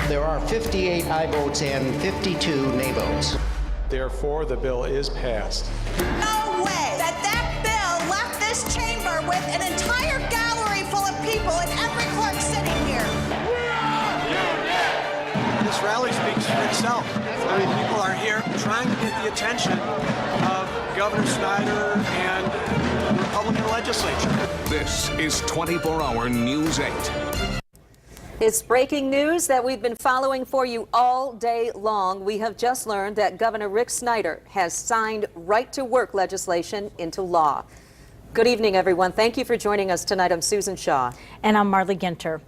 There are 58 aye votes and 52 nay votes. Therefore, the bill is passed. No way that bill left this chamber with an entire gallery full of people and every clerk sitting here. This rally speaks for itself. I mean, people are here trying to get the attention of Governor Snyder and the Republican legislature. This is 24-hour News 8. It's breaking news that we've been following for you all day long. We have just learned that Governor Rick Snyder has signed right-to-work legislation into law. Good evening, everyone. Thank you for joining us tonight. I'm Susan Shaw. And I'm Marley Ginter.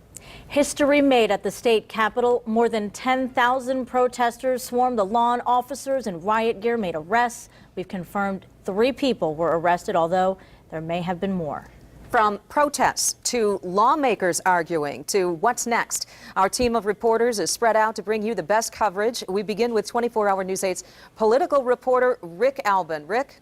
History made at the state capitol. More than 10,000 protesters swarmed the lawn officers in riot gear, made arrests. We've confirmed 3 people were arrested, although there may have been more. From protests to lawmakers arguing to what's next, our team of reporters is spread out to bring you the best coverage. We begin with 24-hour News 8's political reporter Rick Albin. Rick?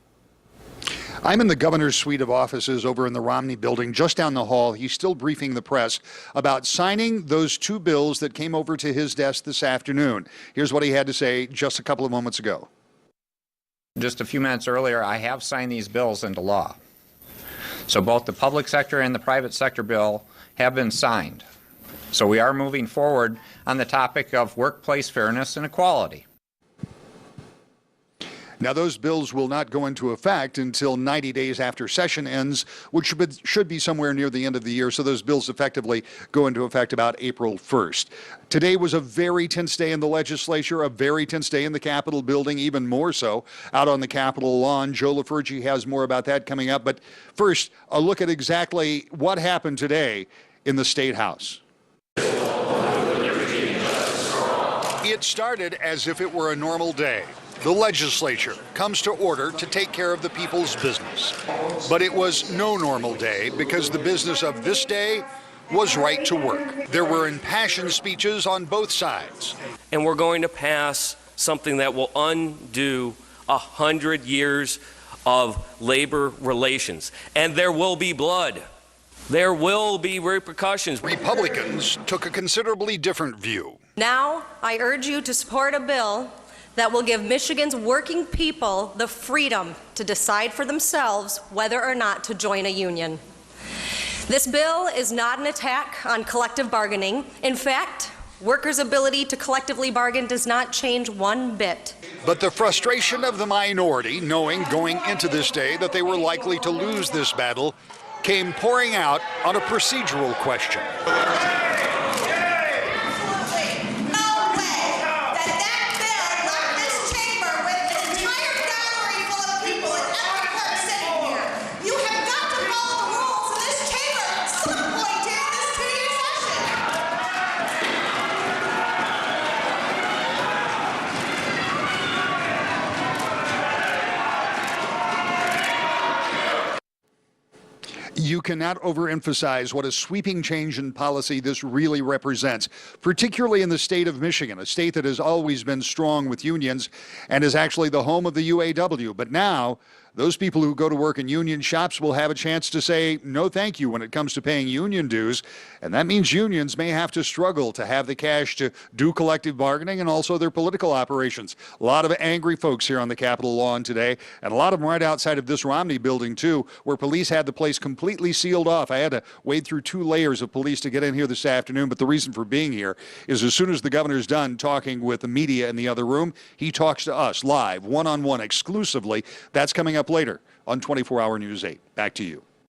I'm in the governor's suite of offices over in the Romney building just down the hall. He's still briefing the press about signing those 2 bills that came over to his desk this afternoon. Here's what he had to say just a couple of moments ago. Just a few minutes earlier, I have signed these bills into law. So both the public sector and the private sector bill have been signed. So we are moving forward on the topic of workplace fairness and equality. Now, those bills will not go into effect until 90 days after session ends, which should be somewhere near the end of the year. So those bills effectively go into effect about April 1st. Today was a very tense day in the legislature, a very tense day in the Capitol building, even more so out on the Capitol lawn. Joe LaFurgey has more about that coming up. But first, a look at exactly what happened today in the State House. It started as if it were a normal day. The legislature comes to order to take care of the people's business. But it was no normal day because the business of this day was right to work. There were impassioned speeches on both sides. And we're going to pass something that will undo 100 years of labor relations. And there will be blood. There will be repercussions. Republicans took a considerably different view. Now, I urge you to support a bill that will give Michigan's working people the freedom to decide for themselves whether or not to join a union. This bill is not an attack on collective bargaining. In fact, workers' ability to collectively bargain does not change one bit. But the frustration of the minority, knowing going into this day that they were likely to lose this battle, came pouring out on a procedural question. You cannot overemphasize what a sweeping change in policy this really represents, particularly in the state of Michigan, a state that has always been strong with unions and is actually the home of the UAW. But now, those people who go to work in union shops will have a chance to say no thank you when it comes to paying union dues. And that means unions may have to struggle to have the cash to do collective bargaining and also their political operations. A lot of angry folks here on the Capitol lawn today, and a lot of them right outside of this Romney building, too, where police had the place completely sealed off. I had to wade through 2 layers of police to get in here this afternoon. But the reason for being here is as soon as the governor's done talking with the media in the other room, he talks to us live, one-on-one, exclusively. That's coming up later on 24-hour News 8. Back to you.